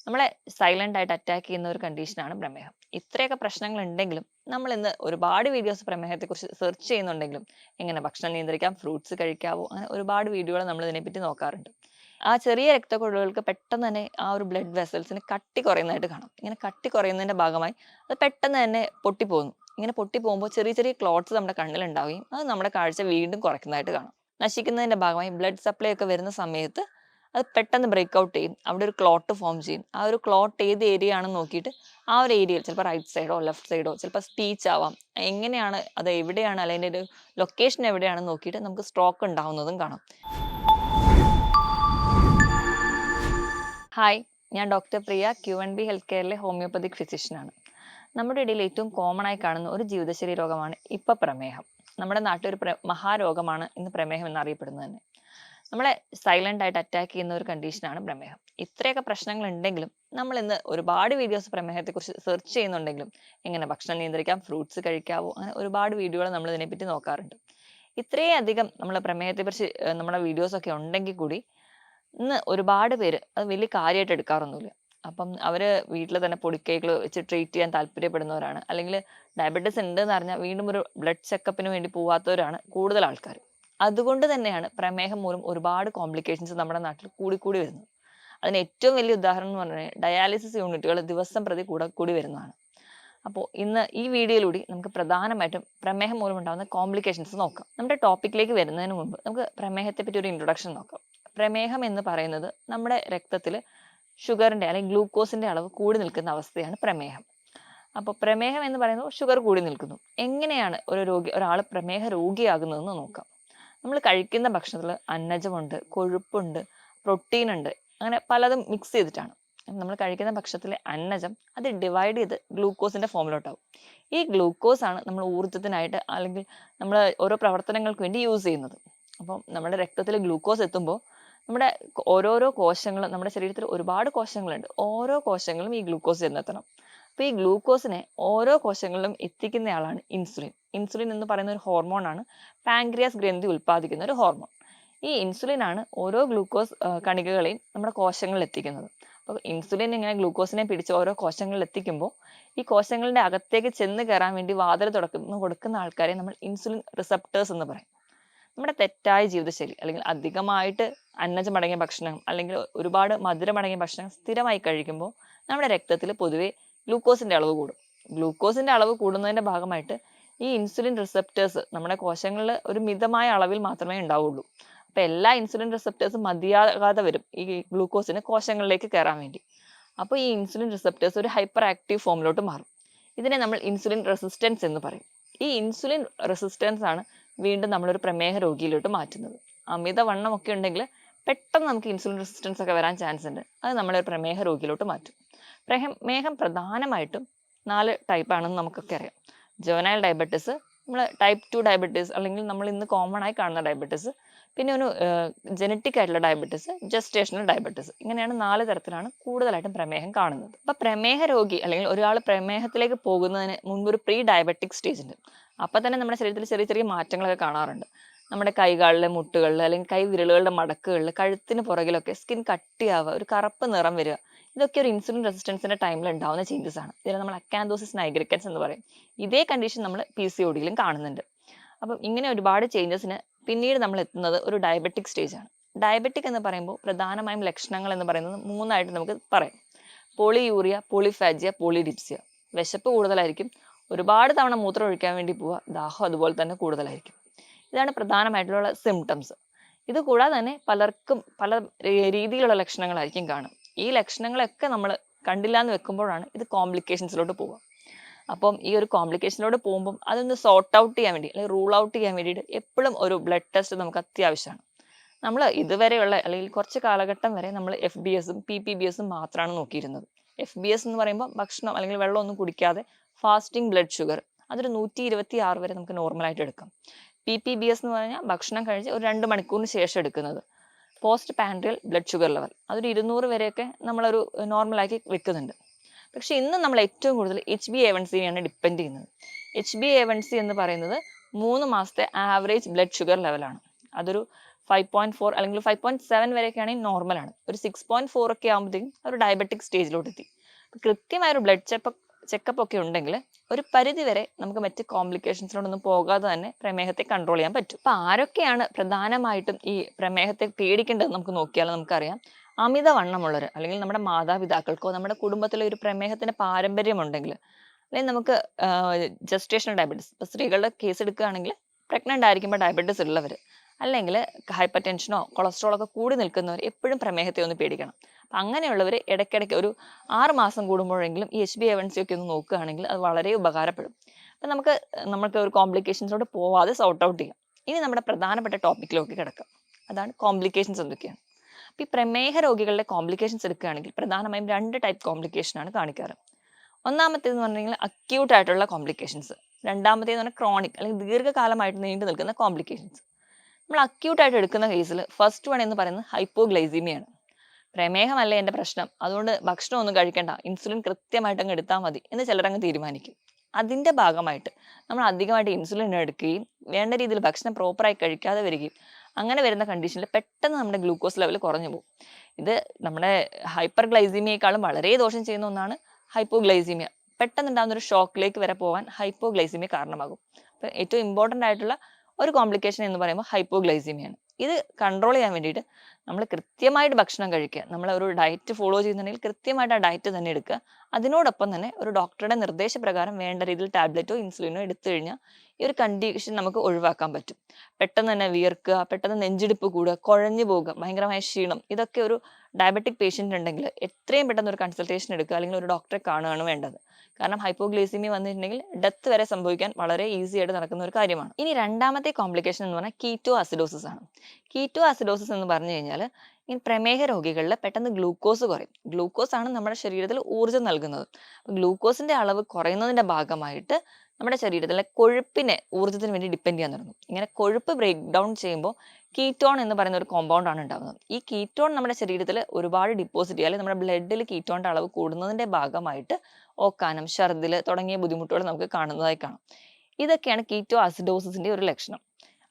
നമ്മളെ സൈലന്റ് ആയിട്ട് അറ്റാക്ക് ചെയ്യുന്ന ഒരു കണ്ടീഷനാണ് പ്രമേഹം. ഇത്രയൊക്കെ പ്രശ്നങ്ങൾ ഉണ്ടെങ്കിലും നമ്മൾ ഇന്ന് ഒരുപാട് വീഡിയോസ് പ്രമേഹത്തെക്കുറിച്ച് സെർച്ച് ചെയ്യുന്നുണ്ടെങ്കിലും എങ്ങനെ ഭക്ഷണം നിയന്ത്രിക്കാം, ഫ്രൂട്ട്സ് കഴിക്കാവോ, അങ്ങനെ ഒരുപാട് വീഡിയോകൾ നമ്മൾ ഇതിനെപ്പറ്റി നോക്കാറുണ്ട്. ആ ചെറിയ രക്തക്കുഴലുകൾക്ക് പെട്ടെന്ന് തന്നെ ആ ഒരു ബ്ലഡ് വെസൽസിന് കട്ടി കുറയുന്നതായിട്ട് കാണാം. ഇങ്ങനെ കട്ടി കുറയുന്നതിന്റെ ഭാഗമായി അത് പെട്ടെന്ന് തന്നെ പൊട്ടിപ്പോകുന്നു. ഇങ്ങനെ പൊട്ടിപ്പോകുമ്പോൾ ചെറിയ ചെറിയ ക്ലോട്ട്സ് നമ്മുടെ കണ്ണിൽ ഉണ്ടാവുകയും അത് നമ്മുടെ കാഴ്ച വീണ്ടും കുറയ്ക്കുന്നതായിട്ട് കാണാം. നശിക്കുന്നതിന്റെ ഭാഗമായി ബ്ലഡ് സപ്ലൈ ഒക്കെ വരുന്ന സമയത്ത് അത് പെട്ടെന്ന് ബ്രേക്ക് ഔട്ട് ചെയ്യും. അവിടെ ഒരു ക്ലോട്ട് ഫോം ചെയ്യും. ആ ഒരു ക്ലോട്ട് ഏത് ഏരിയ ആണെന്ന് നോക്കിയിട്ട് ആ ഒരു ഏരിയയിൽ ചിലപ്പോൾ റൈറ്റ് സൈഡോ ലെഫ്റ്റ് സൈഡോ ചിലപ്പോൾ സ്പീച്ച് ആവാം. എങ്ങനെയാണ് അത് എവിടെയാണ് അല്ലെങ്കിൽ അതിൻ്റെ ഒരു ലൊക്കേഷൻ എവിടെയാണെന്ന് നോക്കിയിട്ട് നമുക്ക് സ്ട്രോക്ക് ഉണ്ടാവുന്നതും കാണാം. ഹായ്, ഞാൻ ഡോക്ടർ പ്രിയ, QNB ഹെൽത്ത് കെയറിലെ ഹോമിയോപ്പതിക് ഫിസിഷ്യനാണ്. നമ്മുടെ ഇടയിൽ ഏറ്റവും കോമൺ ആയി കാണുന്ന ഒരു ജീവിതശൈലി രോഗമാണ് ഇപ്പൊ പ്രമേഹം. നമ്മുടെ നാട്ടിൽ ഒരു മഹാരോഗമാണ് ഇന്ന് പ്രമേഹം എന്നറിയപ്പെടുന്നത് തന്നെ. നമ്മളെ സൈലന്റ് ആയിട്ട് അറ്റാക്ക് ചെയ്യുന്ന ഒരു കണ്ടീഷനാണ് പ്രമേഹം. ഇത്രയൊക്കെ പ്രശ്നങ്ങൾ ഉണ്ടെങ്കിലും നമ്മൾ ഇന്ന് ഒരുപാട് വീഡിയോസ് പ്രമേഹത്തെക്കുറിച്ച് സെർച്ച് ചെയ്യുന്നുണ്ടെങ്കിലും എങ്ങനെ ഭക്ഷണം നിയന്ത്രിക്കാം, ഫ്രൂട്ട്സ് കഴിക്കാവോ, അങ്ങനെ ഒരുപാട് വീഡിയോകൾ നമ്മൾ ഇതിനെപ്പറ്റി നോക്കാറുണ്ട്. ഇത്രയും അധികം നമ്മൾ പ്രമേഹത്തെക്കുറിച്ച് നമ്മുടെ വീഡിയോസ് ഒക്കെ ഉണ്ടെങ്കിൽ കൂടി ഇന്ന് ഒരുപാട് പേര് അത് വലിയ കാര്യമായിട്ട് എടുക്കാറൊന്നുമില്ല. അപ്പം അവര് വീട്ടിൽ തന്നെ പൊടിക്കൈകൾ വെച്ച് ട്രീറ്റ് ചെയ്യാൻ താല്പര്യപ്പെടുന്നവരാണ്. അല്ലെങ്കിൽ ഡയബറ്റീസ് ഉണ്ട് എന്ന് അറിഞ്ഞാൽ വീണ്ടും ഒരു ബ്ലഡ് ചെക്കപ്പിന് വേണ്ടി പോവാത്തവരാണ് കൂടുതൽ ആൾക്കാർ. അതുകൊണ്ട് തന്നെയാണ് പ്രമേഹം മൂലം ഒരുപാട് കോംപ്ലിക്കേഷൻസ് നമ്മുടെ നാട്ടിൽ കൂടിക്കൂടി വരുന്നത്. അതിന് ഏറ്റവും വലിയ ഉദാഹരണം എന്ന് പറഞ്ഞാൽ ഡയാലിസിസ് യൂണിറ്റുകൾ ദിവസം പ്രതി കൂടി വരുന്നതാണ്. അപ്പോൾ ഇന്ന് ഈ വീഡിയോയിലൂടെ നമുക്ക് പ്രധാനമായിട്ടും പ്രമേഹം മൂലം ഉണ്ടാകുന്ന കോംപ്ലിക്കേഷൻസ് നോക്കാം. നമ്മുടെ ടോപ്പിക്കിലേക്ക് വരുന്നതിന് മുമ്പ് നമുക്ക് പ്രമേഹത്തെ പറ്റി ഒരു ഇൻട്രൊഡക്ഷൻ നോക്കാം. പ്രമേഹം എന്ന് പറയുന്നത് നമ്മുടെ രക്തത്തിൽ ഷുഗറിന്റെ അല്ലെങ്കിൽ ഗ്ലൂക്കോസിന്റെ അളവ് കൂടി നിൽക്കുന്ന അവസ്ഥയാണ് പ്രമേഹം. അപ്പോൾ പ്രമേഹം എന്ന് പറയുന്നത് ഷുഗർ കൂടി നിൽക്കുന്നു. എങ്ങനെയാണ് ഒരാൾ പ്രമേഹ രോഗിയാകുന്നതെന്ന് നോക്കാം. നമ്മൾ കഴിക്കുന്ന ഭക്ഷണത്തിൽ അന്നജമുണ്ട്, കൊഴുപ്പുണ്ട്, പ്രോട്ടീൻ ഉണ്ട്, അങ്ങനെ പലതും മിക്സ് ചെയ്തിട്ടാണ്. നമ്മൾ കഴിക്കുന്ന ഭക്ഷണത്തിലെ അന്നജം അത് ഡിവൈഡ് ചെയ്ത് ഗ്ലൂക്കോസിന്റെ ഫോമിലോട്ടാവും. ഈ ഗ്ലൂക്കോസ് ആണ് നമ്മൾ ഊർജ്ജത്തിനായിട്ട് അല്ലെങ്കിൽ നമ്മൾ ഓരോ പ്രവർത്തനങ്ങൾക്ക് വേണ്ടി യൂസ് ചെയ്യുന്നത്. അപ്പം നമ്മുടെ രക്തത്തിൽ ഗ്ലൂക്കോസ് എത്തുമ്പോൾ നമ്മുടെ ഓരോരോ കോശങ്ങളും, നമ്മുടെ ശരീരത്തിൽ ഒരുപാട് കോശങ്ങളുണ്ട്, ഓരോ കോശങ്ങളും ഈ ഗ്ലൂക്കോസ് ചെന്നെത്തണം. അപ്പൊ ഈ ഗ്ലൂക്കോസിനെ ഓരോ കോശങ്ങളിലും എത്തിക്കുന്നയാളാണ് ഇൻസുലിൻ. ഇൻസുലിൻ എന്ന് പറയുന്ന ഒരു ഹോർമോൺ ആണ്, പാൻക്രിയാസ് ഗ്രന്ഥി ഉൽപ്പാദിക്കുന്ന ഒരു ഹോർമോൺ. ഈ ഇൻസുലിൻ ആണ് ഓരോ ഗ്ലൂക്കോസ് കണികകളെയും നമ്മുടെ കോശങ്ങളിൽ എത്തിക്കുന്നത്. അപ്പോൾ ഇൻസുലിൻ ഇങ്ങനെ ഗ്ലൂക്കോസിനെ പിടിച്ച് ഓരോ കോശങ്ങളിൽ എത്തിക്കുമ്പോൾ ഈ കോശങ്ങളുടെ അകത്തേക്ക് ചെന്ന് കയറാൻ വേണ്ടി വാതിൽ കൊടുക്കുന്ന ആൾക്കാരെ നമ്മൾ ഇൻസുലിൻ റിസപ്റ്റേഴ്സ് എന്ന് പറയും. നമ്മുടെ തെറ്റായ ജീവിതശൈലി അല്ലെങ്കിൽ അധികമായിട്ട് അന്നജമടങ്ങിയ ഭക്ഷണം അല്ലെങ്കിൽ ഒരുപാട് മധുരമടങ്ങിയ ഭക്ഷണം സ്ഥിരമായി കഴിക്കുമ്പോൾ നമ്മുടെ രക്തത്തിൽ പൊതുവെ ഗ്ലൂക്കോസിന്റെ അളവ് കൂടും. ഗ്ലൂക്കോസിന്റെ അളവ് കൂടുന്നതിന്റെ ഭാഗമായിട്ട് ഈ ഇൻസുലിൻ റിസപ്റ്റേഴ്സ് നമ്മുടെ കോശങ്ങളിൽ ഒരു മിതമായ അളവിൽ മാത്രമേ ഉണ്ടാവുള്ളൂ. അപ്പൊ എല്ലാ ഇൻസുലിൻ റിസപ്റ്റേഴ്സും മതിയാകാതെ വരും ഈ ഗ്ലൂക്കോസിന് കോശങ്ങളിലേക്ക് കയറാൻ വേണ്ടി. അപ്പോൾ ഈ ഇൻസുലിൻ റിസപ്റ്റേഴ്സ് ഒരു ഹൈപ്പർ ആക്റ്റീവ് ഫോമിലോട്ട് മാറും. ഇതിനെ നമ്മൾ ഇൻസുലിൻ റെസിസ്റ്റൻസ് എന്ന് പറയും. ഈ ഇൻസുലിൻ റെസിസ്റ്റൻസ് ആണ് വീണ്ടും നമ്മളൊരു പ്രമേഹ രോഗിയിലോട്ട് മാറ്റുന്നത്. അമിതവണ്ണം ഒക്കെ ഉണ്ടെങ്കിൽ പെട്ടെന്ന് നമുക്ക് ഇൻസുലിൻ റെസിസ്റ്റൻസ് ഒക്കെ വരാൻ ചാൻസ് ഉണ്ട്. അത് നമ്മളെ പ്രമേഹ രോഗിയിലോട്ട് മാറ്റും. പ്രമേഹം പ്രധാനമായിട്ടും 4 ടൈപ്പ് ആണെന്ന് നമുക്കൊക്കെ അറിയാം. ജുവനൈൽ ഡയബറ്റിസ്, നമ്മൾ ടൈപ്പ് 2 ഡയബറ്റീസ് അല്ലെങ്കിൽ നമ്മൾ ഇന്ന് കോമൺ ആയി കാണുന്ന ഡയബറ്റിസ്, പിന്നെ ഒരു ജനറ്റിക് ആയിട്ടുള്ള ഡയബറ്റിസ്, ജസ്റ്റേഷണൽ ഡയബറ്റിസ്. ഇങ്ങനെയാണ് 4 തരത്തിലാണ് കൂടുതലായിട്ടും പ്രമേഹം കാണുന്നത്. അപ്പൊ പ്രമേഹ രോഗി അല്ലെങ്കിൽ ഒരാൾ പ്രമേഹത്തിലേക്ക് പോകുന്നതിന് മുൻപ് ഒരു പ്രീ ഡയബറ്റിക് സ്റ്റേജ് ഉണ്ട്. അപ്പൊ തന്നെ നമ്മുടെ ശരീരത്തിൽ ചെറിയ ചെറിയ മാറ്റങ്ങളൊക്കെ കാണാറുണ്ട്. നമ്മുടെ കൈകാലിലെ മുട്ടുകളിൽ അല്ലെങ്കിൽ കൈ വിരലുകളുടെ മടക്കുകളിൽ, കഴുത്തിന് പുറകിലൊക്കെ സ്കിൻ കട്ടിയാവുക, ഒരു കറുപ്പ് നിറം വരിക, ഇതൊക്കെ ഒരു ഇൻസുലിൻ റെസിസ്റ്റൻസിന്റെ ടൈമിൽ ഉണ്ടാവുന്ന ചേഞ്ചസ് ആണ്. ഇതിനെ നമ്മൾ അക്കാന്തോസിസ് നൈഗ്രിക്കൻസ് എന്ന് പറയും. ഇതേ കണ്ടീഷൻ നമ്മൾ PCOD-യിലും കാണുന്നുണ്ട്. അപ്പം ഇങ്ങനെ ഒരുപാട് ചേഞ്ചസിന് പിന്നീട് നമ്മൾ എത്തുന്നത് ഒരു ഡയബറ്റിക് സ്റ്റേജ് ആണ്. ഡയബറ്റിക് എന്ന് പറയുമ്പോൾ പ്രധാനമായും ലക്ഷണങ്ങൾ എന്ന് പറയുന്നത് 3 നമുക്ക് പറയാം. Polyuria, polyphagia, polydipsia. വിശപ്പ് കൂടുതലായിരിക്കും, ഒരുപാട് തവണ മൂത്രം ഒഴിക്കാൻ വേണ്ടി പോവുക, ദാഹം അതുപോലെ തന്നെ കൂടുതലായിരിക്കും. ഇതാണ് പ്രധാനമായിട്ടുള്ള സിംറ്റംസ്. ഇത് കൂടാതെ തന്നെ പലർക്കും പല രീതിയിലുള്ള ലക്ഷണങ്ങളായിരിക്കും കാണും. ഈ ലക്ഷണങ്ങളൊക്കെ നമ്മൾ കണ്ടില്ല എന്ന് വെക്കുമ്പോഴാണ് ഇത് കോംപ്ലിക്കേഷൻസിലോട്ട് പോവുക. അപ്പം ഈ ഒരു കോംപ്ലിക്കേഷനിലോട്ട് പോകുമ്പോൾ അതൊന്ന് സോർട്ട് ഔട്ട് ചെയ്യാൻ വേണ്ടി അല്ലെങ്കിൽ റൂൾ ഔട്ട് ചെയ്യാൻ വേണ്ടിയിട്ട് എപ്പോഴും ഒരു ബ്ലഡ് ടെസ്റ്റ് നമുക്ക് അത്യാവശ്യമാണ്. നമ്മൾ ഇതുവരെയുള്ള അല്ലെങ്കിൽ കുറച്ച് കാലഘട്ടം വരെ നമ്മൾ FBSഉം PPBSഉം മാത്രമാണ് നോക്കിയിരുന്നത്. FBS എന്ന് പറയുമ്പോൾ ഭക്ഷണം അല്ലെങ്കിൽ വെള്ളം ഒന്നും കുടിക്കാതെ ഫാസ്റ്റിംഗ് ബ്ലഡ് ഷുഗർ, അതൊരു 126 വരെ നമുക്ക് നോർമലായിട്ട് എടുക്കാം. PPBS എന്ന് പറഞ്ഞാൽ ഭക്ഷണം കഴിച്ച് ഒരു 2 മണിക്കൂറിന് ശേഷം എടുക്കുന്നത്. പോസ്റ്റ് പാൻഡ്രിയൽ ബ്ലഡ് ഷുഗർ ലെവൽ അതൊരു 200 വരെയൊക്കെ നമ്മളൊരു നോർമലാക്കി വെക്കുന്നുണ്ട്. പക്ഷെ ഇന്ന് നമ്മൾ ഏറ്റവും കൂടുതൽ HbA1c-നെയാണ് ഡിപ്പെൻഡ് ചെയ്യുന്നത്. HbA1c എന്ന് പറയുന്നത് 3 മാസത്തെ ആവറേജ് ബ്ലഡ് ഷുഗർ ലെവലാണ്. അതൊരു 5.4 അല്ലെങ്കിൽ 5.7 വരെയൊക്കെ ആണെങ്കിൽ നോർമലാണ്. ഒരു 6.4 ഒക്കെ ആകുമ്പോഴത്തേക്കും ഒരു ഡയബറ്റിക് സ്റ്റേജിലോട്ട് എത്തി. കൃത്യമായ ഒരു ബ്ലഡ് ചെക്കപ്പ് ഒക്കെ ഉണ്ടെങ്കിൽ ഒരു പരിധി വരെ നമുക്ക് മറ്റ് കോംപ്ലിക്കേഷൻസിലോടൊന്നും പോകാതെ തന്നെ പ്രമേഹത്തെ കൺട്രോൾ ചെയ്യാൻ പറ്റും. അപ്പൊ ആരൊക്കെയാണ് പ്രധാനമായിട്ടും ഈ പ്രമേഹത്തെ പേടിക്കേണ്ടത് നമുക്ക് നോക്കിയാൽ നമുക്കറിയാം. അമിതവണ്ണമുള്ളവർ, അല്ലെങ്കിൽ നമ്മുടെ മാതാപിതാക്കൾക്കോ നമ്മുടെ കുടുംബത്തിലെ ഒരു പ്രമേഹത്തിന്റെ പാരമ്പര്യം ഉണ്ടെങ്കിൽ, അല്ലെങ്കിൽ നമുക്ക് ജസ്റ്റേഷണൽ ഡയബറ്റീസ്, ഇപ്പൊ സ്ത്രീകളുടെ കേസ് എടുക്കുകയാണെങ്കിൽ പ്രഗ്നന്റ് ആയിരിക്കുമ്പോൾ ഡയബറ്റീസ് ഉള്ളവർ, അല്ലെങ്കിൽ ഹൈപ്പർ ടെൻഷനോ കൊളസ്ട്രോളോ ഒക്കെ കൂടി നിൽക്കുന്നവർ എപ്പോഴും പ്രമേഹത്തെ ഒന്ന് പേടിക്കണം. അപ്പം അങ്ങനെയുള്ളവർ ഇടയ്ക്കിടയ്ക്ക് ഒരു 6 മാസം കൂടുമ്പോഴെങ്കിലും ഈ HbA1c ഒക്കെ ഒന്ന് നോക്കുകയാണെങ്കിൽ അത് വളരെ ഉപകാരപ്പെടും. അപ്പം നമുക്ക് ഒരു കോംപ്ലിക്കേഷൻസിലോട്ട് പോവാതെ സോർട്ട് ഔട്ട് ചെയ്യാം. ഇനി നമ്മുടെ പ്രധാനപ്പെട്ട ടോപ്പിക്കിലേക്ക് കിടക്കാം. അതാണ് കോംപ്ലിക്കേഷൻസ് എന്തൊക്കെയാണ്. അപ്പം ഈ പ്രമേഹ രോഗികളുടെ കോംപ്ലിക്കേഷൻസ് എടുക്കുകയാണെങ്കിൽ പ്രധാനമായും 2 ടൈപ്പ് കോംപ്ലിക്കേഷൻ ആണ് കാണിക്കാറ്. ഒന്നാമത്തേന്ന് പറഞ്ഞു കഴിഞ്ഞാൽ അക്യൂട്ട് ആയിട്ടുള്ള കോംപ്ലിക്കേഷൻസ്. രണ്ടാമത്തേന്ന് പറഞ്ഞാൽ ക്രോണിക് അല്ലെങ്കിൽ ദീർഘകാലമായിട്ട് നീണ്ടു നിൽക്കുന്ന കോംപ്ലിക്കേഷൻസ്. നമ്മൾ അക്യൂട്ടായിട്ട് എടുക്കുന്ന കേസിൽ ഫസ്റ്റ് വൺ എന്ന് പറയുന്നത് ഹൈപ്പോഗ്ലൈസീമിയാണ്. പ്രമേഹമല്ലേ എൻ്റെ പ്രശ്നം, അതുകൊണ്ട് ഭക്ഷണം ഒന്നും കഴിക്കണ്ട, ഇൻസുലിൻ കൃത്യമായിട്ട് അങ്ങ് എടുത്താൽ മതി എന്ന് ചിലരങ്ങ് തീരുമാനിക്കും. അതിൻ്റെ ഭാഗമായിട്ട് നമ്മൾ അധികമായിട്ട് ഇൻസുലിൻ എടുക്കുകയും വേണ്ട രീതിയിൽ ഭക്ഷണം പ്രോപ്പറായി കഴിക്കാതെ വരികയും അങ്ങനെ വരുന്ന കണ്ടീഷനിൽ പെട്ടെന്ന് നമ്മുടെ ഗ്ലൂക്കോസ് ലെവൽ കുറഞ്ഞു പോകും. ഇത് നമ്മുടെ ഹൈപ്പർ ഗ്ലൈസീമിയേക്കാളും വളരെ ദോഷം ചെയ്യുന്ന ഒന്നാണ് ഹൈപ്പോഗ്ലൈസീമിയ. പെട്ടെന്ന് ഉണ്ടാകുന്ന ഒരു ഷോക്കിലേക്ക് വരെ പോകാൻ ഹൈപ്പോഗ്ലൈസീമിയ കാരണമാകും. അപ്പോൾ ഏറ്റവും ഇമ്പോർട്ടൻ്റ് ആയിട്ടുള്ള ഒരു കോംപ്ലിക്കേഷൻ എന്ന് പറയുമ്പോൾ ഹൈപ്പോഗ്ലൈസീമിയാണ്. ഇത് കൺട്രോൾ ചെയ്യാൻ വേണ്ടിയിട്ട് നമ്മൾ കൃത്യമായിട്ട് ഭക്ഷണം കഴിക്കുക. നമ്മൾ ഒരു ഡയറ്റ് ഫോളോ ചെയ്യുന്നുണ്ടെങ്കിൽ കൃത്യമായിട്ട് ആ ഡയറ്റ് തന്നെ എടുക്കുക. അതിനോടൊപ്പം തന്നെ ഒരു ഡോക്ടറുടെ നിർദ്ദേശപ്രകാരം വേണ്ട രീതിയിൽ ടാബ്ലറ്റോ ഇൻസുലിനോ എടുത്തു കഴിഞ്ഞാൽ ഈ ഒരു കണ്ടീഷൻ നമുക്ക് ഒഴിവാക്കാൻ പറ്റും. പെട്ടെന്ന് തന്നെ വിയർക്കുക, പെട്ടെന്ന് നെഞ്ചിടിപ്പ് കൂടുക, കുഴഞ്ഞു പോകുക, ഭയങ്കരമായ ക്ഷീണം, ഇതൊക്കെ ഒരു ഡയബറ്റിക് പേഷ്യൻ്റ് ഉണ്ടെങ്കിൽ എത്രയും പെട്ടെന്ന് ഒരു കൺസൾട്ടേഷൻ എടുക്കുക, അല്ലെങ്കിൽ ഒരു ഡോക്ടറെ കാണുകയാണ് വേണ്ടത്. കാരണം ഹൈപ്പോഗ്ലൈസീമിയ വന്നിട്ടുണ്ടെങ്കിൽ ഡെത്ത് വരെ സംഭവിക്കാൻ വളരെ ഈസി ആയിട്ട് നടക്കുന്ന ഒരു കാര്യമാണ്. ഇനി രണ്ടാമത്തെ കോംപ്ലിക്കേഷൻ എന്ന് പറഞ്ഞാൽ കീറ്റോ അസിഡോസിസ് ആണ്. കീറ്റോ അസിഡോസിസ് എന്ന് പറഞ്ഞു കഴിഞ്ഞാൽ ഈ പ്രമേഹ രോഗികളിൽ പെട്ടെന്ന് ഗ്ലൂക്കോസ് കുറയും. ഗ്ലൂക്കോസ് ആണ് നമ്മുടെ ശരീരത്തിൽ ഊർജ്ജം നൽകുന്നത്. ഗ്ലൂക്കോസിന്റെ അളവ് കുറയുന്നതിന്റെ ഭാഗമായിട്ട് നമ്മുടെ ശരീരത്തിലെ കൊഴുപ്പിനെ ഊർജ്ജത്തിന് വേണ്ടി ഡിപ്പെൻഡ് ചെയ്യാൻ തുടങ്ങും. ഇങ്ങനെ കൊഴുപ്പ് ബ്രേക്ക് ഡൗൺ ചെയ്യുമ്പോൾ കീറ്റോൺ എന്ന് പറയുന്ന ഒരു കോമ്പൗണ്ട് ആണ് ഉണ്ടാകുന്നത്. ഈ കീറ്റോൺ നമ്മുടെ ശരീരത്തിൽ ഒരുപാട് ഡിപ്പോസിറ്റ് ചെയ്യുക, അല്ലെങ്കിൽ നമ്മുടെ ബ്ലഡിൽ കീറ്റോണിന്റെ അളവ് കൂടുന്നതിന്റെ ഭാഗമായിട്ട് ഓക്കാനം, ഛർദിൽ തുടങ്ങിയ ബുദ്ധിമുട്ടുകൾ നമുക്ക് കാണുന്നതായി കാണാം. ഇതൊക്കെയാണ് കീറ്റോ അസിഡോസിന്റെ ഒരു ലക്ഷണം.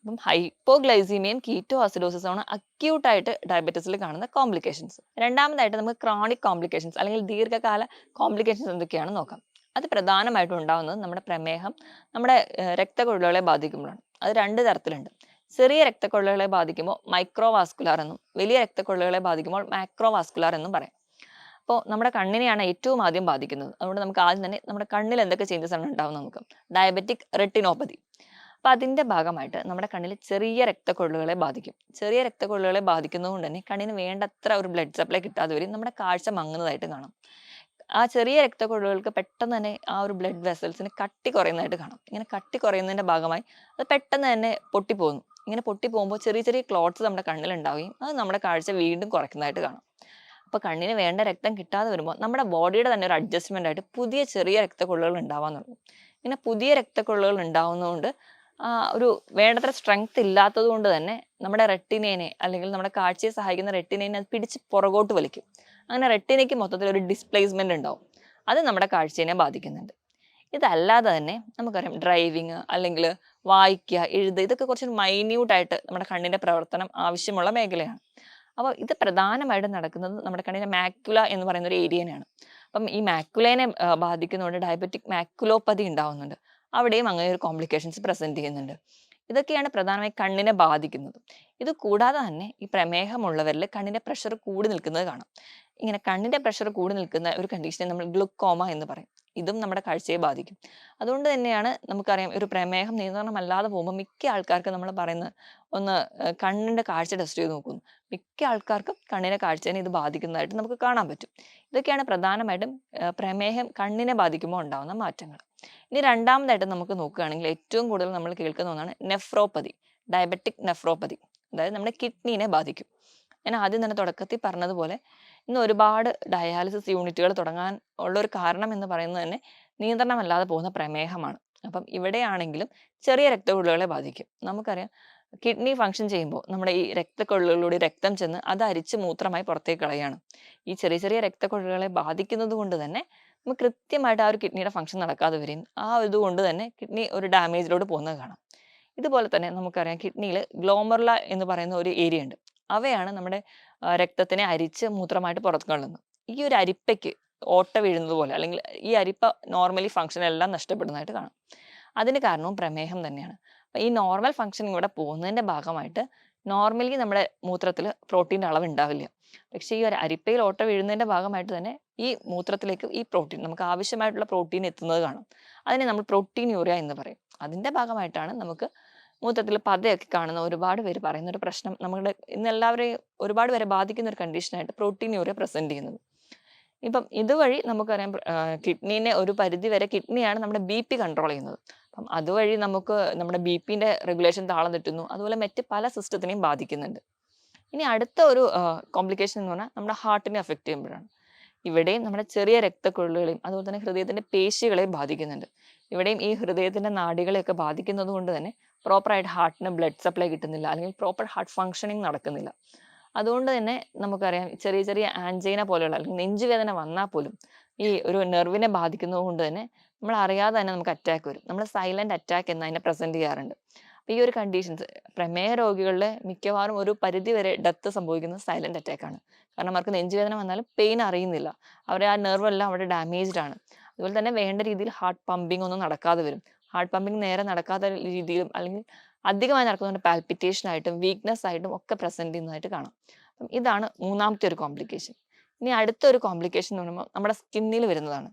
അപ്പം ഹൈപ്പോഗ്ലൈസീമിയയും കീറ്റോ അസിഡോസിസ് ആണ് അക്യൂട്ടായിട്ട് ഡയബറ്റീസിൽ കാണുന്ന കോംപ്ലിക്കേഷൻസ്. രണ്ടാമതായിട്ട് നമുക്ക് ക്രോണിക് കോംപ്ലിക്കേഷൻസ് അല്ലെങ്കിൽ ദീർഘകാല കോംപ്ലിക്കേഷൻസ് എന്തൊക്കെയാണെന്ന് നോക്കാം. അത് പ്രധാനമായിട്ടും ഉണ്ടാകുന്നത് നമ്മുടെ പ്രമേഹം നമ്മുടെ രക്തക്കൊഴലുകളെ ബാധിക്കുമ്പോഴാണ്. അത് 2 തരത്തിലുണ്ട്. ചെറിയ രക്തക്കൊഴലുകളെ ബാധിക്കുമ്പോൾ മൈക്രോവാസ്കുലാർ എന്നും വലിയ രക്തക്കൊഴലുകളെ ബാധിക്കുമ്പോൾ മാക്രോവാസ്കുലാർ എന്നും പറയാം. അപ്പോൾ നമ്മുടെ കണ്ണിനെയാണ് ഏറ്റവും ആദ്യം ബാധിക്കുന്നത്. അതുകൊണ്ട് നമുക്ക് ആദ്യം തന്നെ നമ്മുടെ കണ്ണിൽ എന്തൊക്കെ ചേഞ്ചസ് ആണ് ഉണ്ടാവുന്നത് നോക്കാം. Diabetic retinopathy. അപ്പം അതിൻ്റെ ഭാഗമായിട്ട് നമ്മുടെ കണ്ണിൽ ചെറിയ രക്തക്കൊഴലുകളെ ബാധിക്കും. ചെറിയ രക്തക്കൊഴലുകളെ ബാധിക്കുന്നതുകൊണ്ട് തന്നെ കണ്ണിന് വേണ്ടത്ര ഒരു ബ്ലഡ് സപ്ലൈ കിട്ടാതെ വരും, നമ്മുടെ കാഴ്ച മങ്ങുന്നതായിട്ട് കാണാം. ആ ചെറിയ രക്തക്കൊഴലുകൾക്ക് പെട്ടെന്ന് തന്നെ ആ ഒരു ബ്ലഡ് വെസൽസിന് കട്ടി കുറയുന്നതായിട്ട് കാണാം. ഇങ്ങനെ കട്ടി കുറയുന്നതിൻ്റെ ഭാഗമായി അത് പെട്ടെന്ന് തന്നെ പൊട്ടിപ്പോകുന്നു. ഇങ്ങനെ പൊട്ടിപ്പോകുമ്പോൾ ചെറിയ ചെറിയ ക്ലോട്ട്സ് നമ്മുടെ കണ്ണിൽ ഉണ്ടാവുകയും അത് നമ്മുടെ കാഴ്ച വീണ്ടും കുറയ്ക്കുന്നതായിട്ട് കാണാം. അപ്പോൾ കണ്ണിന് വേണ്ട രക്തം കിട്ടാതെ വരുമ്പോൾ നമ്മുടെ ബോഡിയുടെ തന്നെ ഒരു അഡ്ജസ്റ്റ്മെൻ്റ് ആയിട്ട് പുതിയ ചെറിയ രക്തക്കൊഴലുകൾ ഉണ്ടാവാൻ തുടങ്ങും. ഇങ്ങനെ പുതിയ രക്തക്കൊഴലുകൾ ഉണ്ടാവുന്നതുകൊണ്ട് ഒരു വേണ്ടത്ര സ്ട്രെങ്ത് ഇല്ലാത്തത് കൊണ്ട് തന്നെ നമ്മുടെ റെട്ടിനേനെ, അല്ലെങ്കിൽ നമ്മുടെ കാഴ്ചയെ സഹായിക്കുന്ന റെട്ടിനേനെ അത് പിടിച്ച് പുറകോട്ട് വലിക്കും. അങ്ങനെ റെട്ടിനയ്ക്ക് മൊത്തത്തിൽ ഒരു ഡിസ്പ്ലേസ്മെന്റ് ഉണ്ടാവും. അത് നമ്മുടെ കാഴ്ചയെ ബാധിക്കുന്നുണ്ട്. ഇതല്ലാതെ തന്നെ നമുക്കറിയാം ഡ്രൈവിങ്, അല്ലെങ്കിൽ വായിക്കുക, എഴുതുക, ഇതൊക്കെ കുറച്ച് മൈന്യൂട്ടായിട്ട് നമ്മുടെ കണ്ണിന്റെ പ്രവർത്തനം ആവശ്യമുള്ള മേഖലയാണ്. അപ്പോൾ ഇത് പ്രധാനമായിട്ടും നടക്കുന്നത് നമ്മുടെ കണ്ണിന്റെ മാക്യുല എന്ന് പറയുന്ന ഒരു ഏരിയനെയാണ്. അപ്പം ഈ മാക്യുലേനെ ബാധിക്കുന്നതുകൊണ്ട് ഡയബറ്റിക് മാക്യുലോപ്പതി ഉണ്ടാവുന്നുണ്ട്. അവിടെയും അങ്ങനെ ഒരു കോംപ്ലിക്കേഷൻസ് പ്രസന്റ് ചെയ്യുന്നുണ്ട്. ഇതൊക്കെയാണ് പ്രധാനമായി കണ്ണിനെ ബാധിക്കുന്നത്. ഇത് കൂടാതെ തന്നെ ഈ പ്രമേഹമുള്ളവരിൽ കണ്ണിന്റെ പ്രഷർ കൂടി നിൽക്കുന്നത് കാണാം. ഇങ്ങനെ കണ്ണിന്റെ പ്രഷർ കൂടി നിൽക്കുന്ന ഒരു കണ്ടീഷനെ നമ്മൾ ഗ്ലുക്കോമ എന്ന് പറയും. ഇതും നമ്മുടെ കാഴ്ചയെ ബാധിക്കും. അതുകൊണ്ട് തന്നെയാണ് നമുക്കറിയാം ഒരു പ്രമേഹം നിയന്ത്രണമല്ലാതെ പോകുമ്പോൾ മിക്ക ആൾക്കാർക്കും നമ്മൾ പറയുന്നത് ഒന്ന് കണ്ണിന്റെ കാഴ്ച ടെസ്റ്റ് ചെയ്ത് നോക്കുന്നു. മിക്ക ആൾക്കാർക്കും കണ്ണിന്റെ കാഴ്ചയെ ഇത് ബാധിക്കുന്നതായിട്ട് നമുക്ക് കാണാൻ പറ്റും. ഇതൊക്കെയാണ് പ്രധാനമായിട്ടും പ്രമേഹം കണ്ണിനെ ബാധിക്കുമ്പോൾ ഉണ്ടാകുന്ന മാറ്റങ്ങൾ. ഇനി രണ്ടാമതായിട്ട് നമുക്ക് നോക്കുകയാണെങ്കിൽ ഏറ്റവും കൂടുതൽ നമ്മൾ കേൾക്കുന്ന ഒന്നാണ് നെഫ്രോപ്പതി, ഡയബറ്റിക് നെഫ്രോപ്പതി. അതായത് നമ്മുടെ കിഡ്നീനെ ബാധിക്കും. ഞാൻ ആദ്യം തന്നെ തുടക്കത്തിൽ പറഞ്ഞതുപോലെ ഇന്ന് ഒരുപാട് ഡയാലിസിസ് യൂണിറ്റുകൾ തുടങ്ങാൻ ഉള്ള ഒരു കാരണം എന്ന് പറയുന്നത് തന്നെ നിയന്ത്രണമല്ലാതെ പോകുന്ന പ്രമേഹമാണ്. അപ്പം ഇവിടെയാണെങ്കിലും ചെറിയ രക്തക്കൊഴലുകളെ ബാധിക്കും. നമുക്കറിയാം കിഡ്നി ഫങ്ഷൻ ചെയ്യുമ്പോൾ നമ്മുടെ ഈ രക്തക്കൊഴലുകളിലൂടെ രക്തം ചെന്ന് അത് അരിച്ച് മൂത്രമായി പുറത്തേക്ക് കളയാണ്. ഈ ചെറിയ ചെറിയ രക്തക്കൊഴലുകളെ ബാധിക്കുന്നത് കൊണ്ട് തന്നെ നമുക്ക് കൃത്യമായിട്ട് ആ ഒരു കിഡ്നിയുടെ ഫങ്ഷൻ നടക്കാതെ വരും. ആ ഇതുകൊണ്ട് തന്നെ കിഡ്നി ഒരു ഡാമേജിലോട്ട് പോകുന്നത് കാണാം. ഇതുപോലെ തന്നെ നമുക്കറിയാം കിഡ്നിയിൽ ഗ്ലോമർല എന്ന് പറയുന്ന ഒരു ഏരിയ ഉണ്ട്. അവയാണ് നമ്മുടെ രക്തത്തിനെ അരിച്ച് മൂത്രമായിട്ട് പുറത്തു കളയുന്നത്. ഈ ഒരു അരിപ്പയ്ക്ക് ഓട്ട വീഴുന്നത് പോലെ അല്ലെങ്കിൽ ഈ അരിപ്പ നോർമലി ഫംഗ്ഷൻ എല്ലാം നഷ്ടപ്പെടുന്നതായിട്ട് കാണാം. അതിന് കാരണവും പ്രമേഹം തന്നെയാണ്. അപ്പൊ ഈ നോർമൽ ഫംഗ്ഷനിങ് ഇവിടെ പോകുന്നതിന്റെ ഭാഗമായിട്ട് നോർമലി നമ്മുടെ മൂത്രത്തിൽ പ്രോട്ടീൻ്റെ അളവ് ഉണ്ടാവില്ല. പക്ഷേ ഈ ഒരു അരിപ്പയിൽ ഓട്ട വീഴുന്നതിന്റെ ഭാഗമായിട്ട് തന്നെ ഈ മൂത്രത്തിലേക്ക് ഈ പ്രോട്ടീൻ നമുക്ക് ആവശ്യമായിട്ടുള്ള പ്രോട്ടീൻ എത്തുന്നത് കാണാം. അതിനെ നമ്മൾ പ്രോട്ടീൻ യൂറിയ എന്ന് പറയും. അതിന്റെ ഭാഗമായിട്ടാണ് നമുക്ക് മൂത്രത്തിൽ പതയൊക്കെ കാണുന്ന ഒരുപാട് പേര് പറയുന്ന ഒരു പ്രശ്നം നമ്മുടെ ഇന്ന് എല്ലാവരെയും ഒരുപാട് പേരെ ബാധിക്കുന്ന ഒരു കണ്ടീഷനായിട്ട് പ്രോട്ടീൻ യൂറിയ പ്രസന്റ് ചെയ്യുന്നത്. ഇപ്പം ഇതുവഴി നമുക്കറിയാം കിഡ്നീനെ ഒരു പരിധി വരെ കിഡ്നിയാണ് നമ്മുടെ BP കൺട്രോൾ ചെയ്യുന്നത്. അപ്പം അതുവഴി നമുക്ക് നമ്മുടെ BPന്റെ റെഗുലേഷൻ താളം തെറ്റുന്നു. അതുപോലെ മറ്റ് പല സിസ്റ്റത്തിനെയും ബാധിക്കുന്നുണ്ട്. ഇനി അടുത്ത ഒരു കോംപ്ലിക്കേഷൻ എന്ന് പറഞ്ഞാൽ നമ്മുടെ ഹാർട്ടിനെ അഫക്റ്റ് ചെയ്യുമ്പോഴാണ്. ഇവിടെയും നമ്മുടെ ചെറിയ രക്തക്കുഴലുകളെയും അതുപോലെ തന്നെ ഹൃദയത്തിന്റെ പേശികളെയും ബാധിക്കുന്നുണ്ട്. ഇവിടെയും ഈ ഹൃദയത്തിന്റെ നാഡികളെയൊക്കെ ബാധിക്കുന്നത് കൊണ്ട് തന്നെ പ്രോപ്പറായിട്ട് ഹാർട്ടിന് ബ്ലഡ് സപ്ലൈ കിട്ടുന്നില്ല, അല്ലെങ്കിൽ പ്രോപ്പർ ഹാർട്ട് ഫങ്ഷനിങ് നടക്കുന്നില്ല. അതുകൊണ്ട് തന്നെ നമുക്കറിയാം ചെറിയ ചെറിയ ആൻജൈന പോലെയുള്ള അല്ലെങ്കിൽ നെഞ്ചുവേദന വന്നാൽ പോലും ഈ ഒരു നെർവിനെ ബാധിക്കുന്നത് കൊണ്ട് തന്നെ നമ്മൾ അറിയാതെ തന്നെ നമുക്ക് അറ്റാക്ക് വരും. നമ്മൾ സൈലന്റ് അറ്റാക്ക് എന്ന് അതിനെ പ്രസന്റ് ചെയ്യാറുണ്ട്. അപ്പോൾ ഈ ഒരു കണ്ടീഷൻസ് പ്രമേഹ രോഗികളിലെ മിക്കവാറും ഒരു പരിധി വരെ ഡെത്ത് സംഭവിക്കുന്നത് സൈലന്റ് അറ്റാക്ക് ആണ്. കാരണം അവർക്ക് നെഞ്ചുവേദന വന്നാലും പെയിൻ അറിയുന്നില്ല. അവരെ ആ നെർവ് എല്ലാം അവിടെ ഡാമേജ്ഡ് ആണ്. അതുപോലെ തന്നെ വേണ്ട രീതിയിൽ ഹാർട്ട് പമ്പിംഗ് ഒന്നും നടക്കാതെ വരും. ഹാർട്ട് പമ്പിംഗ് നേരെ നടക്കാത്ത രീതിയിലും അല്ലെങ്കിൽ അധികമായി നടക്കുന്നതുകൊണ്ട് പാൽപിറ്റേഷൻ ആയിട്ടും വീക്ക്നെസ് ആയിട്ടും ഒക്കെ പ്രസന്റ് ചെയ്യുന്നതായിട്ട് കാണാം. അപ്പം ഇതാണ് മൂന്നാമത്തെ ഒരു കോംപ്ലിക്കേഷൻ. ഇനി അടുത്തൊരു കോംപ്ലിക്കേഷൻ എന്ന് പറയുമ്പോൾ നമ്മുടെ സ്കിന്നിൽ വരുന്നതാണ്.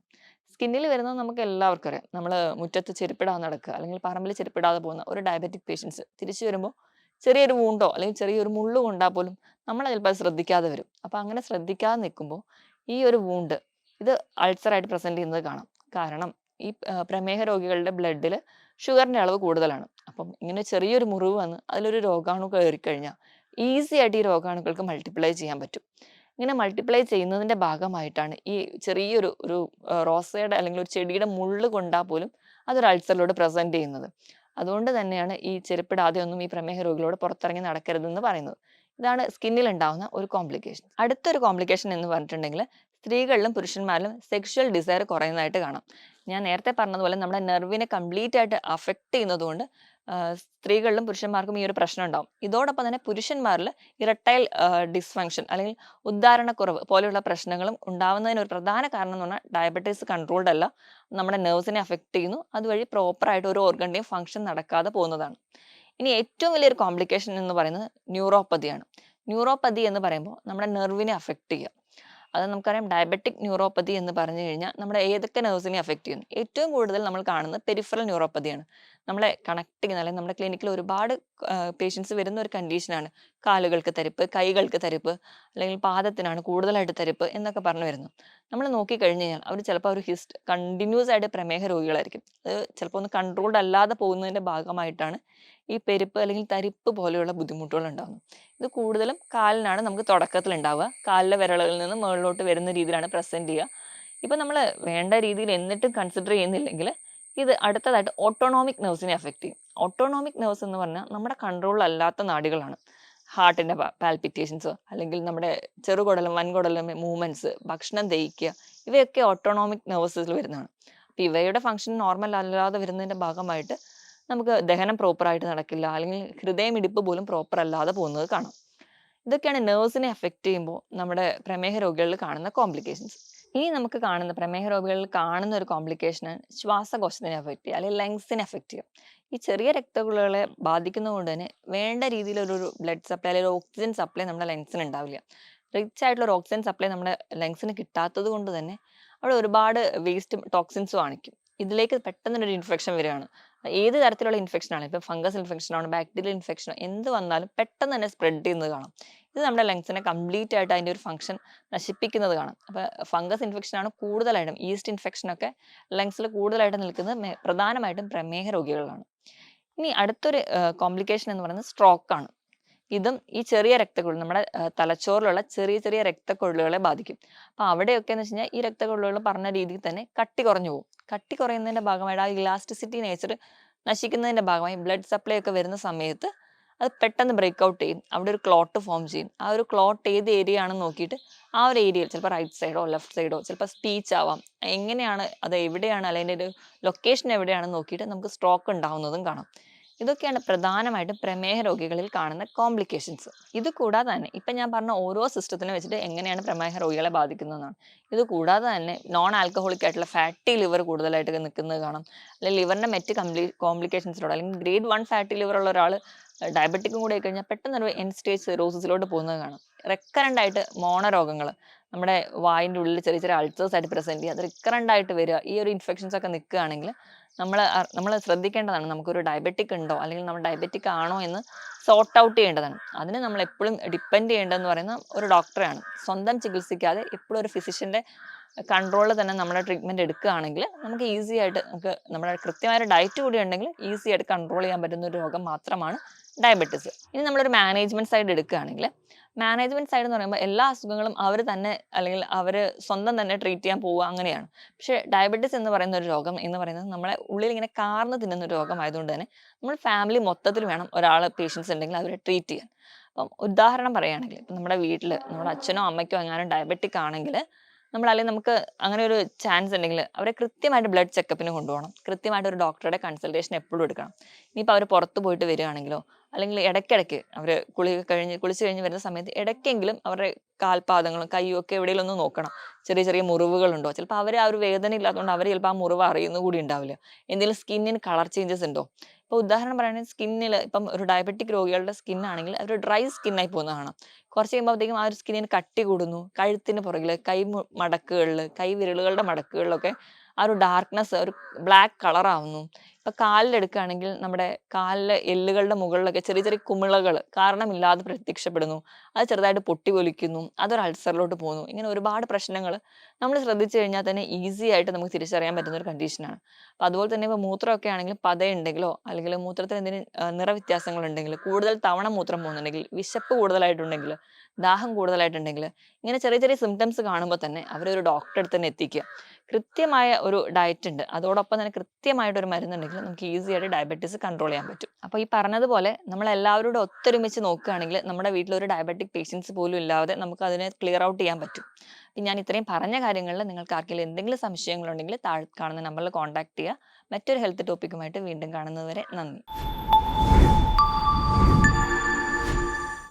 സ്കിന്നിൽ വരുന്നത് നമുക്ക് എല്ലാവർക്കും അറിയാം. നമ്മൾ മുറ്റത്ത് ചെരുപ്പിടാതെ നടക്കുക അല്ലെങ്കിൽ പറമ്പിൽ ചെരുപ്പിടാതെ പോകുന്ന ഒരു ഡയബറ്റിക് പേഷ്യൻസ് തിരിച്ചു വരുമ്പോൾ ചെറിയൊരു വൂണ്ടോ അല്ലെങ്കിൽ ചെറിയൊരു മുള്ളു കൊണ്ടാൽ പോലും നമ്മൾ ചിലപ്പോൾ അത് ശ്രദ്ധിക്കാതെ വരും. അപ്പം അങ്ങനെ ശ്രദ്ധിക്കാതെ നിൽക്കുമ്പോൾ ഈ ഒരു വൂണ്ട് ഇത് അൾസറായിട്ട് പ്രസന്റ് ചെയ്യുന്നത് കാണാം. കാരണം ഈ പ്രമേഹ രോഗികളുടെ ബ്ലഡിൽ ഷുഗറിന്റെ അളവ് കൂടുതലാണ്. അപ്പം ഇങ്ങനെ ചെറിയൊരു മുറിവ് വന്ന് അതിലൊരു രോഗാണു കയറിക്കഴിഞ്ഞാൽ ഈസി ആയിട്ട് ഈ രോഗാണുക്കൾക്ക് മൾട്ടിപ്ലൈ ചെയ്യാൻ പറ്റും. ഇങ്ങനെ മൾട്ടിപ്ലൈ ചെയ്യുന്നതിന്റെ ഭാഗമായിട്ടാണ് ഈ ചെറിയൊരു ഒരു റോസയുടെ അല്ലെങ്കിൽ ഒരു ചെടിയുടെ മുള്ള് കൊണ്ടാൽ പോലും അതൊരു അൾസറിലൂടെ പ്രസന്റ് ചെയ്യുന്നത്. അതുകൊണ്ട് തന്നെയാണ് ഈ ചെരുപ്പിടാതെ ഒന്നും ഈ പ്രമേഹ രോഗികളോട് പുറത്തിറങ്ങി നടക്കരുതെന്ന് പറയുന്നത്. ഇതാണ് സ്കിന്നിൽ ഉണ്ടാവുന്ന ഒരു കോംപ്ലിക്കേഷൻ. അടുത്തൊരു കോംപ്ലിക്കേഷൻ എന്ന് പറഞ്ഞിട്ടുണ്ടെങ്കിൽ സ്ത്രീകളിലും പുരുഷന്മാരിലും സെക്ഷൽ ഡിസയർ കുറയുന്നതായിട്ട് കാണാം. ഞാൻ നേരത്തെ പറഞ്ഞതുപോലെ നമ്മുടെ നെർവിനെ കംപ്ലീറ്റ് ആയിട്ട് അഫക്റ്റ് ചെയ്യുന്നത് കൊണ്ട് സ്ത്രീകളിലും പുരുഷന്മാർക്കും ഈ ഒരു പ്രശ്നം ഉണ്ടാവും. ഇതോടൊപ്പം തന്നെ പുരുഷന്മാരിൽ ഇറട്ടൈൽ ഡിസ്ഫങ്ഷൻ അല്ലെങ്കിൽ ഉദ്ധാരണക്കുറവ് പോലെയുള്ള പ്രശ്നങ്ങളും ഉണ്ടാവുന്നതിന് ഒരു പ്രധാന കാരണം എന്ന് പറഞ്ഞാൽ ഡയബറ്റീസ് കൺട്രോൾഡ് അല്ല, നമ്മുടെ നെർവ്സിനെ അഫക്റ്റ് ചെയ്യുന്നു. അതുവഴി പ്രോപ്പറായിട്ട് ഒരു ഓർഗന്റെയും ഫങ്ഷൻ നടക്കാതെ പോകുന്നതാണ്. ഇനി ഏറ്റവും വലിയൊരു കോംപ്ലിക്കേഷൻ എന്ന് പറയുന്നത് ന്യൂറോപ്പതിയാണ്. ന്യൂറോപ്പതി എന്ന് പറയുമ്പോൾ നമ്മുടെ നെർവിനെ അഫക്റ്റ് ചെയ്യുക. അത് നമുക്കറിയാം ഡയബറ്റിക് ന്യൂറോപ്പതി എന്ന് പറഞ്ഞു കഴിഞ്ഞാൽ നമ്മുടെ ഏതൊക്കെ നെർവ്സിനെ അഫക്റ്റ് ചെയ്യുന്നു. ഏറ്റവും കൂടുതൽ നമ്മൾ കാണുന്നത് പെരിഫറൽ ന്യൂറോപ്പതിയാണ്. നമ്മളെ കണക്ട് ചെയ്യുന്ന അല്ലെങ്കിൽ നമ്മുടെ ക്ലിനിക്കിൽ ഒരുപാട് പേഷ്യൻസ് വരുന്ന ഒരു കണ്ടീഷനാണ് കാലുകൾക്ക് തരിപ്പ്, കൈകൾക്ക് തരിപ്പ്, അല്ലെങ്കിൽ പാദത്തിനാണ് കൂടുതലായിട്ട് തരിപ്പ് എന്നൊക്കെ പറഞ്ഞു വരുന്നു. നമ്മൾ നോക്കിക്കഴിഞ്ഞ് കഴിഞ്ഞാൽ അവർ ചിലപ്പോൾ ഒരു കണ്ടിന്യൂസ് ആയിട്ട് പ്രമേഹ രോഗികളായിരിക്കും. അത് ചിലപ്പോൾ ഒന്ന് കൺട്രോൾഡ് അല്ലാതെ പോകുന്നതിന്റെ ഭാഗമായിട്ടാണ് ഈ പെരുപ്പ് അല്ലെങ്കിൽ തരിപ്പ് പോലെയുള്ള ബുദ്ധിമുട്ടുകൾ ഉണ്ടാകുന്നത്. ഇത് കൂടുതലും കാലിനാണ് നമുക്ക് തുടക്കത്തിൽ ഉണ്ടാവുക. കാലിലെ വിരലുകളിൽ നിന്ന് മുകളിലോട്ട് വരുന്ന രീതിയിലാണ് പ്രസന്റ് ചെയ്യുക. ഇപ്പൊ നമ്മൾ വേണ്ട രീതിയിൽ എന്നിട്ടും കൺസിഡർ ചെയ്യുന്നില്ലെങ്കിൽ ഇത് അടുത്തതായിട്ട് ഓട്ടോണോമിക് നെർവ്സിനെ അഫക്റ്റ് ചെയ്യും. ഓട്ടോണോമിക് നെർവ്സ് എന്ന് പറഞ്ഞാൽ നമ്മുടെ കൺട്രോളിൽ അല്ലാത്ത നാഡികളാണ്. ഹാർട്ടിന്റെ പാൽപിറ്റേഷൻസ് അല്ലെങ്കിൽ നമ്മുടെ ചെറുകുടലും വൻകുടലും മൂവ്മെന്റ്സ്, ഭക്ഷണം ദഹിക്കുക, ഇവയൊക്കെ ഓട്ടോണോമിക് നെർവ്സിൽ വരുന്നതാണ്. അപ്പൊ ഇവയുടെ ഫംഗ്ഷൻ നോർമൽ അല്ലാതെ വരുന്നതിന്റെ ഭാഗമായിട്ട് നമുക്ക് ദഹനം പ്രോപ്പറായിട്ട് നടക്കില്ല, അല്ലെങ്കിൽ ഹൃദയമിടിപ്പ് പോലും പ്രോപ്പർ അല്ലാതെ പോകുന്നത് കാണാം. ഇതൊക്കെയാണ് നെർവ്സിനെ അഫക്റ്റ് ചെയ്യുമ്പോൾ നമ്മുടെ പ്രമേഹ രോഗികളിൽ കാണുന്ന കോംപ്ലിക്കേഷൻസ്. ഇനി നമുക്ക് കാണുന്ന പ്രമേഹ രോഗികളിൽ കാണുന്ന ഒരു കോംപ്ലിക്കേഷനാണ് ശ്വാസകോശത്തിനെ അഫക്റ്റ് ചെയ്യുക അല്ലെങ്കിൽ ലങ്സിനെ അഫക്റ്റ് ചെയ്യുക. ഈ ചെറിയ രക്തക്കുഴലുകളെ ബാധിക്കുന്നതുകൊണ്ട് തന്നെ വേണ്ട രീതിയിലൊരു ബ്ലഡ് സപ്ലൈ അല്ലെങ്കിൽ ഓക്സിജൻ സപ്ലൈ നമ്മുടെ ലങ്സിന് ഉണ്ടാവില്ല. റിച്ച് ആയിട്ടുള്ള ഒരു ഓക്സിജൻ സപ്ലൈ നമ്മുടെ ലങ്സിന് കിട്ടാത്തത് കൊണ്ട് തന്നെ അവിടെ ഒരുപാട് വേസ്റ്റും ടോക്സിൻസും ആണിക്കും. ഇതിലേക്ക് പെട്ടെന്നൊരു ഇൻഫെക്ഷൻ വരികയാണ്. ഏത് തരത്തിലുള്ള ഇൻഫെക്ഷൻ ആണ്, ഇപ്പൊ ഫംഗസ് ഇൻഫെക്ഷൻ ആണ്, ബാക്ടീരിയൽ ഇൻഫെക്ഷൻ, എന്ത് വന്നാലും പെട്ടെന്ന് തന്നെ സ്പ്രെഡ് ചെയ്യുന്നത് കാണാം. ഇത് നമ്മുടെ ലങ്സിനെ കംപ്ലീറ്റ് ആയിട്ട് അതിന്റെ ഒരു ഫംഗ്ഷൻ നശിപ്പിക്കുന്നത് കാണാം. അപ്പൊ ഫംഗസ് ഇൻഫെക്ഷൻ ആണ് കൂടുതലായിട്ടും, ഈസ്റ്റ് ഇൻഫെക്ഷൻ ഒക്കെ ലങ്സിൽ കൂടുതലായിട്ട് നിൽക്കുന്നത് പ്രധാനമായിട്ടും പ്രമേഹ രോഗികളാണ്. ഇനി അടുത്തൊരു കോംപ്ലിക്കേഷൻ എന്ന് പറയുന്നത് സ്ട്രോക്ക് ആണ്. ഇതും ഈ ചെറിയ രക്തക്കുഴൽ നമ്മുടെ തലച്ചോറിലുള്ള ചെറിയ ചെറിയ രക്തക്കുഴലുകളെ ബാധിക്കും. അപ്പൊ അവിടെയൊക്കെ എന്ന് വെച്ച് കഴിഞ്ഞാൽ ഈ രക്തക്കുഴലുകൾ പറഞ്ഞ രീതിയിൽ തന്നെ കട്ടി കുറഞ്ഞു പോകും. കട്ടി കുറയുന്നതിന്റെ ഭാഗമായിട്ട് ആ ഇലാസ്റ്റിസിറ്റി നേച്ചർ നശിക്കുന്നതിന്റെ ഭാഗമായി ബ്ലഡ് സപ്ലൈ ഒക്കെ വരുന്ന സമയത്ത് അത് പെട്ടെന്ന് ബ്രേക്ക് ഔട്ട് ചെയ്യും. അവിടെ ഒരു ക്ലോട്ട് ഫോം ചെയ്യും. ആ ഒരു ക്ലോട്ട് ഏത് ഏരിയ ആണെന്ന് നോക്കിയിട്ട് ആ ഒരു ഏരിയയിൽ ചിലപ്പോൾ റൈറ്റ് സൈഡോ ലെഫ്റ്റ് സൈഡോ ചിലപ്പോൾ സ്പീച്ച് ആവാം, എങ്ങനെയാണ് അത് എവിടെയാണ് അല്ലെങ്കിൽ ഒരു ലൊക്കേഷൻ എവിടെയാണെന്ന് നോക്കിയിട്ട് നമുക്ക് സ്ട്രോക്ക് ഉണ്ടാവുന്നതും കാണാം. ഇതൊക്കെയാണ് പ്രധാനമായിട്ടും പ്രമേഹ രോഗികളിൽ കാണുന്ന കോംപ്ലിക്കേഷൻസ്. ഇത് കൂടാതെ തന്നെ ഇപ്പം ഞാൻ പറഞ്ഞ ഓരോ സിസ്റ്റത്തിനെ വെച്ചിട്ട് എങ്ങനെയാണ് പ്രമേഹ രോഗികളെ ബാധിക്കുന്നതെന്നാണ്. ഇത് കൂടാതെ തന്നെ നോൺ ആൽക്കഹോളിക് ആയിട്ടുള്ള ഫാറ്റി ലിവർ കൂടുതലായിട്ട് നിൽക്കുന്നത് കാണാം. അല്ലെങ്കിൽ ലിവറിൻ്റെ മറ്റ് കോംപ്ലിക്കേഷൻസിലൂടെ അല്ലെങ്കിൽ ഗ്രേഡ് 1 ഫാറ്റി ലിവർ ഉള്ള ഒരാൾ ഡയബറ്റിക്കും കൂടെ ആയിക്കഴിഞ്ഞാൽ പെട്ടെന്ന് ഒരു എൻ സ്റ്റേജ് സിറോസിസിലോട്ട് പോകുന്നത് കാണാം. റെക്കറൻ്റ് ആയിട്ട് മോണരോഗങ്ങൾ നമ്മുടെ വായിൻ്റെ ഉള്ളിൽ ചെറിയ ചെറിയ അൾസേഴ്സ് ആയിട്ട് പ്രസൻറ്റ് ചെയ്യുക, അത് റിക്കറൻ്റ് ആയിട്ട് വരിക, ഈ ഒരു ഇൻഫെക്ഷൻസ് ഒക്കെ നിൽക്കുകയാണെങ്കിൽ നമ്മൾ ശ്രദ്ധിക്കേണ്ടതാണ്. നമുക്കൊരു ഡയബറ്റിക് ഉണ്ടോ അല്ലെങ്കിൽ നമ്മൾ ഡയബറ്റിക് ആണോ എന്ന് സോർട്ട് ഔട്ട് ചെയ്യേണ്ടതാണ്. അതിന് നമ്മൾ എപ്പോഴും ഡിപ്പെൻഡ് ചെയ്യേണ്ടതെന്ന് പറയുന്ന ഒരു ഡോക്ടറെയാണ്. സ്വന്തം ചികിത്സിക്കാതെ എപ്പോഴും ഒരു ഫിസിഷ്യൻ്റെ കൺട്രോളിൽ തന്നെ നമ്മുടെ ട്രീറ്റ്മെൻറ്റ് എടുക്കുകയാണെങ്കിൽ നമുക്ക് ഈസി ആയിട്ട് നമുക്ക് നമ്മുടെ കൃത്യമായ ഡയറ്റ് കൂടി ഉണ്ടെങ്കിൽ ഈസി ആയിട്ട് കൺട്രോൾ ചെയ്യാൻ പറ്റുന്ന ഒരു രോഗം മാത്രമാണ് ഡയബറ്റിസ്. ഇനി നമ്മളൊരു മാനേജ്മെൻറ്റ് സൈഡ് എടുക്കുകയാണെങ്കിൽ മാനേജ്മെൻറ്റ് സൈഡ് എന്ന് പറയുമ്പോൾ എല്ലാ അസുഖങ്ങളും അവർ തന്നെ അല്ലെങ്കിൽ അവർ സ്വന്തം തന്നെ ട്രീറ്റ് ചെയ്യാൻ പോവുക അങ്ങനെയാണ്. പക്ഷേ ഡയബറ്റിസ് എന്ന് പറയുന്ന ഒരു രോഗം എന്ന് പറയുന്നത് നമ്മളെ ഉള്ളിൽ ഇങ്ങനെ കാർന്ന് തിന്നുന്ന ഒരു രോഗമായതുകൊണ്ട് തന്നെ നമ്മൾ ഫാമിലി മൊത്തത്തിൽ വേണം ഒരാൾ പേഷ്യൻസ് ഉണ്ടെങ്കിൽ അവരെ ട്രീറ്റ് ചെയ്യാൻ. അപ്പം ഉദാഹരണം പറയുകയാണെങ്കിൽ ഇപ്പം നമ്മുടെ വീട്ടിൽ നമ്മുടെ അച്ഛനോ അമ്മയ്ക്കോ എങ്ങാനും ഡയബറ്റിക് ആണെങ്കിൽ അല്ലെങ്കിൽ നമുക്ക് അങ്ങനെ ഒരു ചാൻസ് ഉണ്ടെങ്കിൽ അവരെ കൃത്യമായിട്ട് ബ്ലഡ് ചെക്കപ്പിന് കൊണ്ടുപോകണം. കൃത്യമായിട്ട് ഒരു ഡോക്ടറുടെ കൺസൾട്ടേഷൻ എപ്പോഴും എടുക്കണം. ഇനിയിപ്പോൾ അവർ പുറത്ത് പോയിട്ട് വരികയാണെങ്കിലോ അല്ലെങ്കിൽ ഇടയ്ക്കിടയ്ക്ക് അവർ കുളിച്ച് കഴിഞ്ഞ് വരുന്ന സമയത്ത് ഇടയ്ക്കെങ്കിലും അവരുടെ കാൽപാദങ്ങളും കയ്യും ഒക്കെ എവിടെയെങ്കിലും ഒന്ന് നോക്കണം. ചെറിയ ചെറിയ മുറിവുകളുണ്ടോ, ചിലപ്പോൾ അവർ ആ ഒരു വേദന ഇല്ലാത്തതുകൊണ്ട് അവർ ചിലപ്പോൾ ആ മുറിവ് അറിയുന്ന കൂടി ഉണ്ടാവില്ല. എന്തെങ്കിലും സ്കിന്നിന് കളർ ചേഞ്ചസ് ഉണ്ടോ. ഇപ്പോൾ ഉദാഹരണം പറയുകയാണെങ്കിൽ സ്കിന്നിൽ ഇപ്പം ഒരു ഡയബറ്റിക് രോഗികളുടെ സ്കിന്നാണെങ്കിൽ അവർ ഡ്രൈ സ്കിന്നായി പോകുന്നത് കാണാം. കുറച്ച് കഴിയുമ്പോഴത്തേക്കും ആ ഒരു സ്കിന്നിന് കട്ടി കൂടുന്നു. കഴുത്തിന് പുറകിൽ മടക്കുകളിൽ കൈ വിരലുകളുടെ മടക്കുകളിലൊക്കെ ആ ഒരു ഡാർക്ക്നെസ് ഒരു ബ്ലാക്ക് കളറാവുന്നു. ഇപ്പം കാലിലെടുക്കുകയാണെങ്കിൽ നമ്മുടെ കാലിലെ എല്ലുകളുടെ മുകളിലൊക്കെ ചെറിയ ചെറിയ കുമിളകൾ കാരണമില്ലാതെ പ്രത്യക്ഷപ്പെടുന്നു. അത് ചെറുതായിട്ട് പൊട്ടി ഒലിക്കുന്നു. അതൊരു അൾസറിലോട്ട് പോകുന്നു. ഇങ്ങനെ ഒരുപാട് പ്രശ്നങ്ങൾ നമ്മൾ ശ്രദ്ധിച്ചു കഴിഞ്ഞാൽ തന്നെ ഈസി ആയിട്ട് നമുക്ക് തിരിച്ചറിയാൻ പറ്റുന്ന ഒരു കണ്ടീഷനാണ്. അപ്പം അതുപോലെ തന്നെ ഇപ്പോൾ മൂത്രമൊക്കെ ആണെങ്കിൽ പതയുണ്ടെങ്കിലോ അല്ലെങ്കിൽ മൂത്രത്തിൽ എന്തെങ്കിലും നിറവ്യത്യാസങ്ങളുണ്ടെങ്കിൽ, കൂടുതൽ തവണ മൂത്രം പോകുന്നുണ്ടെങ്കിൽ, വിശപ്പ് കൂടുതലായിട്ടുണ്ടെങ്കിൽ, ദാഹം കൂടുതലായിട്ടുണ്ടെങ്കിൽ, ഇങ്ങനെ ചെറിയ ചെറിയ സിംറ്റംസ് കാണുമ്പോൾ തന്നെ അവരൊരു ഡോക്ടറെ അടുത്ത് തന്നെ എത്തിക്കുക. കൃത്യമായ ഒരു ഡയറ്റ് ഉണ്ട്, അതോടൊപ്പം തന്നെ കൃത്യമായിട്ട് ഒരു മരുന്നുണ്ടെങ്കിൽ നമുക്ക് ഈസി ആയിട്ട് ഡയബറ്റീസ് കൺട്രോൾ ചെയ്യാൻ പറ്റും. അപ്പോൾ ഈ പറഞ്ഞതുപോലെ നമ്മൾ എല്ലാവരോടും ഒത്തൊരുമിച്ച് നോക്കുകയാണെങ്കിൽ നമ്മുടെ വീട്ടിൽ ഒരു ഡയബറ്റിക് പേഷ്യൻസ് പോലും ഇല്ലാതെ നമുക്ക് അതിനെ ക്ലിയർ ഔട്ട് ചെയ്യാൻ പറ്റും. അപ്പം ഞാൻ ഇത്രയും പറഞ്ഞ കാര്യങ്ങളിൽ നിങ്ങൾക്ക് ആർക്കെങ്കിലും എന്തെങ്കിലും സംശയങ്ങളുണ്ടെങ്കിൽ താഴെ കാണുന്ന നമ്പറിൽ കോൺടാക്ട് ചെയ്യുക. മറ്റൊരു ഹെൽത്ത് ടോപ്പിക്കുമായിട്ട് വീണ്ടും കാണുന്നതുവരെ നന്ദി.